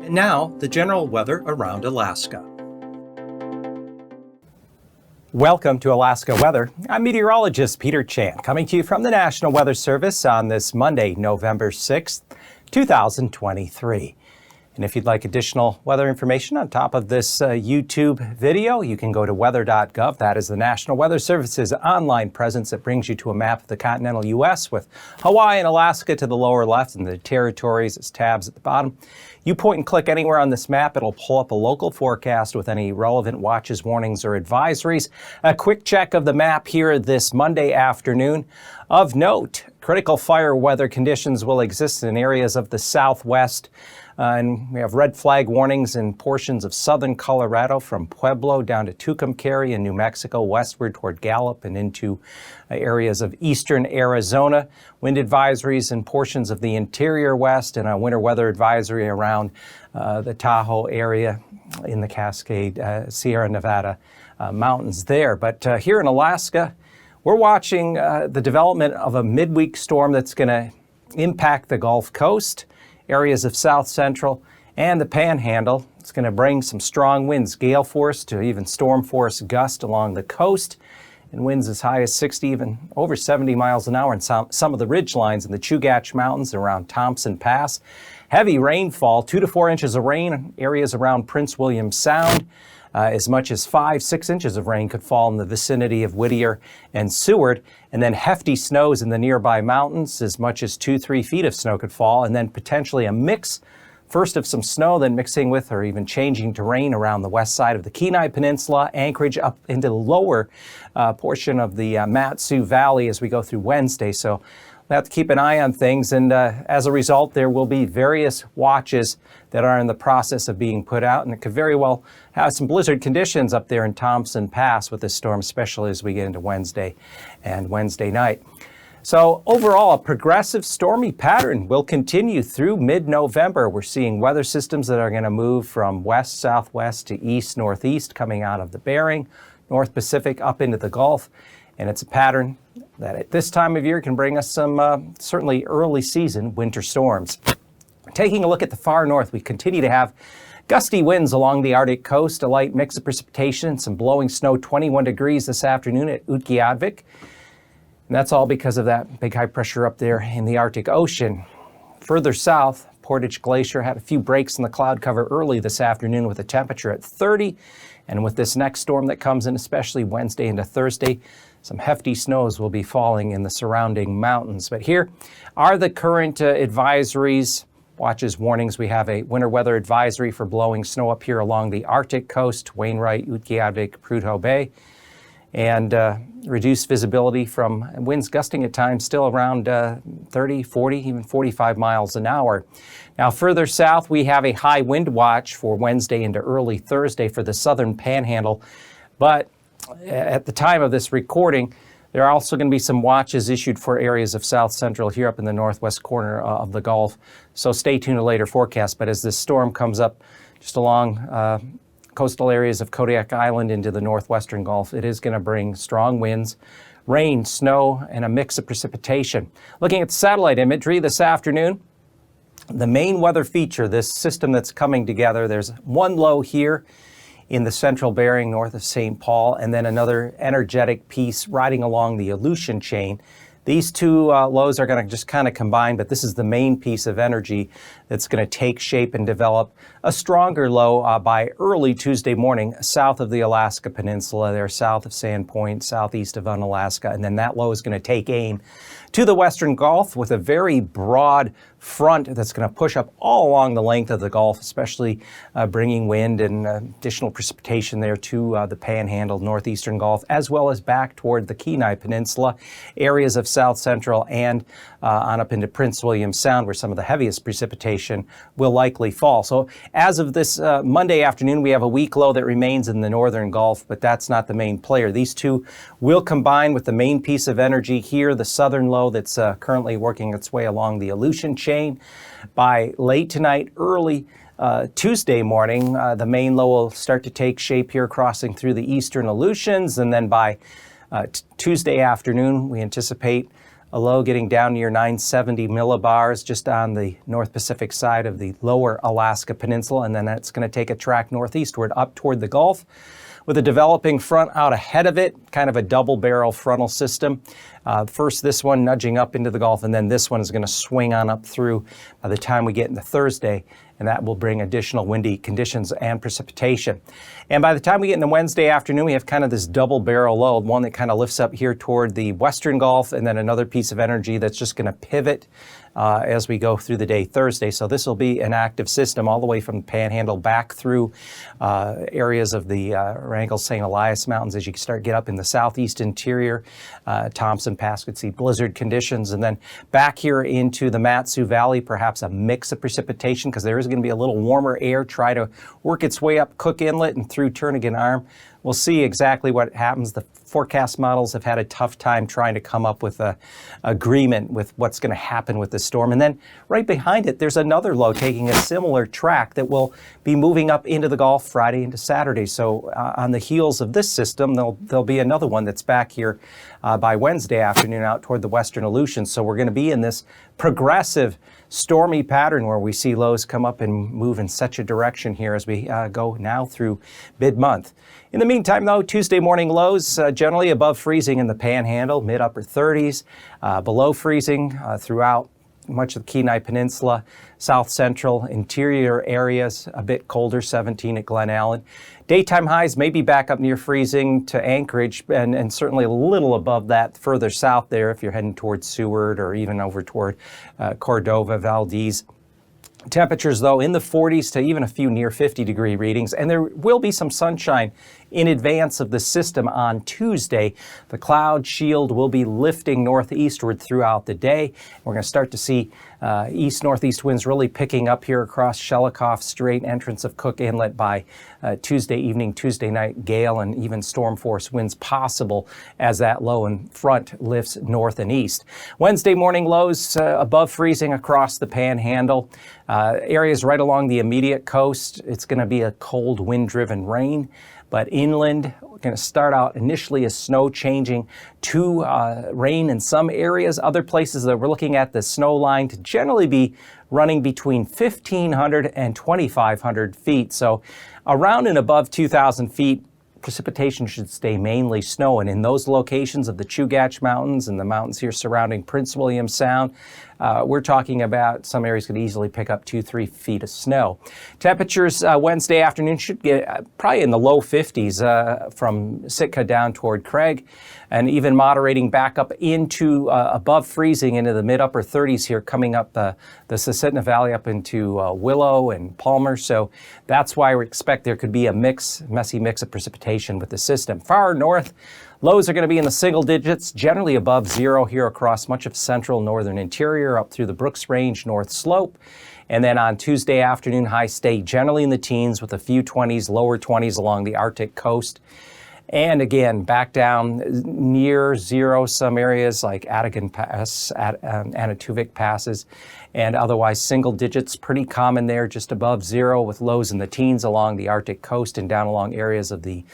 And now, the general weather around Alaska. Welcome to Alaska Weather. I'm meteorologist Peter Chan, coming to you from the National Weather Service on this Monday, November 6th, 2023. And if you'd like additional weather information on top of this YouTube video, you can go to weather.gov. That is the National Weather Service's online presence that brings you to a map of the continental U.S. with Hawaii and Alaska to the lower left and the territories as tabs at the bottom. You point and click anywhere on this map, it'll pull up a local forecast with any relevant watches, warnings, or advisories. A quick check of the map here this Monday afternoon. Of note, critical fire weather conditions will exist in areas of the southwest. And we have red flag warnings in portions of southern Colorado from Pueblo down to Tucumcari in New Mexico, westward toward Gallup and into areas of eastern Arizona. Wind advisories in portions of the interior west and a winter weather advisory around the Tahoe area in the Cascade, Sierra Nevada mountains there. But here in Alaska, we're watching the development of a midweek storm that's going to impact the Gulf Coast, areas of south central and the Panhandle. It's going to bring some strong winds, gale force to even storm force gust along the coast, and winds as high as 60, even over 70 miles an hour in some of the ridge lines in the Chugach Mountains around Thompson Pass. Heavy rainfall, 2 to 4 inches of rain in areas around Prince William Sound. As much as 5-6 inches of rain could fall in the vicinity of Whittier and Seward, and then hefty snows in the nearby mountains. As much as 2-3 feet of snow could fall, and then potentially a mix, first of some snow, then mixing with or even changing to rain around the west side of the Kenai Peninsula, Anchorage up into the lower portion of the Mat-Su Valley as we go through Wednesday. So we'll have to keep an eye on things, and as a result, there will be various watches that are in the process of being put out, and it could very well have some blizzard conditions up there in Thompson Pass with this storm, especially as we get into Wednesday and Wednesday night. So overall, a progressive stormy pattern will continue through mid-November. We're seeing weather systems that are going to move from west-southwest to east-northeast coming out of the Bering, North Pacific up into the Gulf, and it's a pattern that at this time of year can bring us some certainly early season winter storms. Taking a look at the far north, we continue to have gusty winds along the Arctic coast, a light mix of precipitation, and some blowing snow, 21 degrees this afternoon at Utqiagvik. And that's all because of that big high pressure up there in the Arctic Ocean. Further south, Portage Glacier had a few breaks in the cloud cover early this afternoon with a temperature at 30. And with this next storm that comes in, especially Wednesday into Thursday, some hefty snows will be falling in the surrounding mountains. But here are the current advisories, watches, warnings. We have a winter weather advisory for blowing snow up here along the Arctic coast, Wainwright, Utqiagvik, Prudhoe Bay, and reduced visibility from winds gusting at times still around 30, 40, even 45 miles an hour. Now further south, we have a high wind watch for Wednesday into early Thursday for the southern Panhandle, but at the time of this recording, there are also going to be some watches issued for areas of south central here up in the northwest corner of the Gulf. So stay tuned to later forecasts. But as this storm comes up just along coastal areas of Kodiak Island into the northwestern Gulf, it is going to bring strong winds, rain, snow, and a mix of precipitation. Looking at the satellite imagery this afternoon, the main weather feature, this system that's coming together, there's one low here in the central Bering north of St. Paul, and then another energetic piece riding along the Aleutian chain. These two lows are going to just kind of combine, but this is the main piece of energy that's going to take shape and develop a stronger low by early Tuesday morning south of the Alaska Peninsula, there south of Sandpoint, southeast of Unalaska, and then that low is going to take aim to the western Gulf with a very broad front that's going to push up all along the length of the Gulf, especially bringing wind and additional precipitation there to the Panhandle, northeastern Gulf, as well as back toward the Kenai Peninsula, areas of south central and on up into Prince William Sound, where some of the heaviest precipitation will likely fall. So as of this Monday afternoon, we have a weak low that remains in the northern Gulf, but that's not the main player. These two will combine with the main piece of energy here, the southern low that's currently working its way along the Aleutian chain. By late tonight, early Tuesday morning, the main low will start to take shape here, crossing through the eastern Aleutians, and then by Tuesday afternoon, we anticipate a low getting down near 970 millibars just on the North Pacific side of the lower Alaska Peninsula, and then that's going to take a track northeastward up toward the Gulf, with a developing front out ahead of it, kind of a double barrel frontal system. First this one nudging up into the Gulf, and then this one is going to swing on up through by the time we get into Thursday, and that will bring additional windy conditions and precipitation. And by the time we get into Wednesday afternoon, we have kind of this double barrel low, one that kind of lifts up here toward the western Gulf, and then another piece of energy that's just going to pivot as we go through the day Thursday. So this will be an active system all the way from the Panhandle back through areas of the Wrangell-St. Elias Mountains as you start get up in the southeast interior. Thompson Pass could see blizzard conditions, and then back here into the Mat-Su Valley, perhaps a mix of precipitation because there is going to be a little warmer air try to work its way up Cook Inlet and through Turnagain Arm. We'll see exactly what happens. The forecast models have had a tough time trying to come up with an agreement with what's going to happen with the storm. And then right behind it, there's another low taking a similar track that will be moving up into the Gulf Friday into Saturday. So on the heels of this system, there'll be another one that's back here by Wednesday afternoon out toward the western Aleutians. So we're going to be in this progressive stormy pattern where we see lows come up and move in such a direction here as we go now through mid-month. In the meantime, though, Tuesday morning lows generally above freezing in the Panhandle, mid-upper 30s, below freezing throughout much of the Kenai Peninsula, south central interior areas, a bit colder, 17 at Glen Allen. Daytime highs may be back up near freezing to Anchorage, and certainly a little above that further south there if you're heading towards Seward or even over toward Cordova, Valdez. Temperatures, though, in the 40s to even a few near 50-degree readings, and there will be some sunshine in advance of the system on Tuesday. The cloud shield will be lifting northeastward throughout the day. We're going to start to see east-northeast winds really picking up here across Shelikof Strait, entrance of Cook Inlet by Tuesday evening, Tuesday night, gale and even storm force winds possible as that low in front lifts north and east. Wednesday morning lows above freezing across the Panhandle. Areas right along the immediate coast, it's going to be a cold wind-driven rain. But inland, we're going to start out initially as snow changing to rain in some areas. Other places that we're looking at the snow line to generally be running between 1,500 and 2,500 feet. So around and above 2,000 feet, precipitation should stay mainly snow. And in those locations of the Chugach Mountains and the mountains here surrounding Prince William Sound, we're talking about some areas could easily pick up 2-3 feet of snow. Temperatures Wednesday afternoon should get probably in the low 50s from Sitka down toward Craig, and even moderating back up into above freezing into the mid-upper 30s here coming up the Susitna Valley up into Willow and Palmer. So that's why we expect there could be a messy mix of precipitation with the system. Far north, lows are going to be in the single digits, generally above zero here across much of central northern interior up through the Brooks Range North Slope. And then on Tuesday afternoon, highs stay generally in the teens with a few 20s, lower 20s along the Arctic coast. And again, back down near zero, some areas like Adigan Pass, Anatuvik passes, and otherwise single digits, pretty common there, just above zero with lows in the teens along the Arctic coast and down along areas of the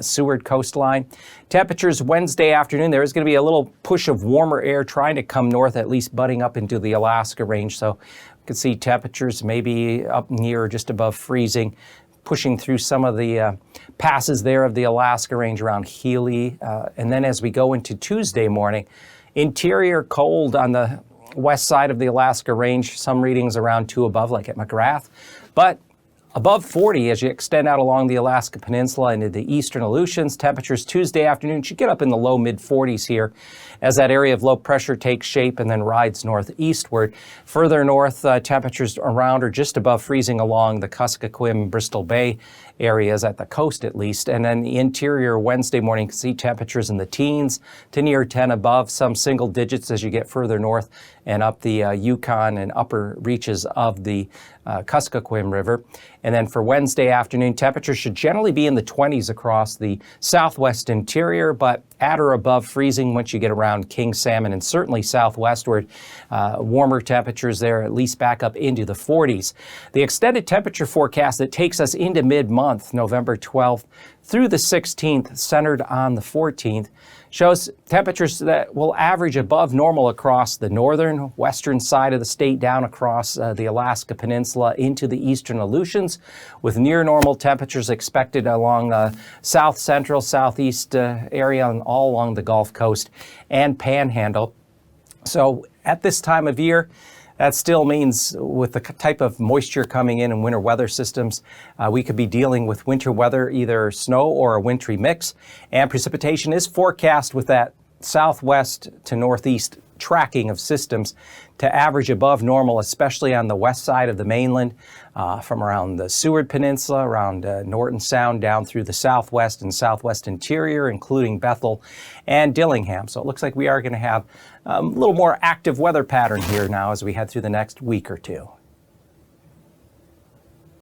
Seward coastline. Temperatures Wednesday afternoon, there is going to be a little push of warmer air trying to come north, at least butting up into the Alaska range. So you can see temperatures maybe up near just above freezing, pushing through some of the passes there of the Alaska range around Healy. And then as we go into Tuesday morning, interior cold on the west side of the Alaska range, some readings around 2 above like at McGrath, but above 40 as you extend out along the Alaska Peninsula into the eastern Aleutians. Temperatures Tuesday afternoon should get up in the low mid 40s here as that area of low pressure takes shape and then rides northeastward. Further north, temperatures around or just above freezing along the Kuskokwim, Bristol Bay areas at the coast at least. And then the interior Wednesday morning, you can see temperatures in the teens to near 10 above, some single digits as you get further north and up the Yukon and upper reaches of the Kuskokwim River. And then for Wednesday afternoon, temperatures should generally be in the 20s across the southwest interior, but at or above freezing once you get around King Salmon and certainly southwestward. Warmer temperatures there, at least back up into the 40s. The extended temperature forecast that takes us into mid-month, November 12th through the 16th, centered on the 14th, shows temperatures that will average above normal across the northern, western side of the state, down across the Alaska Peninsula into the eastern Aleutians, with near normal temperatures expected along south central, southeast area and all along the Gulf Coast and Panhandle. So at this time of year, that still means with the type of moisture coming in winter weather systems, we could be dealing with winter weather, either snow or a wintry mix. And precipitation is forecast with that southwest to northeast tracking of systems to average above normal, especially on the west side of the mainland, from around the Seward Peninsula, around Norton Sound, down through the southwest and southwest interior, including Bethel and Dillingham. So it looks like we are going to have a little more active weather pattern here now as we head through the next week or two.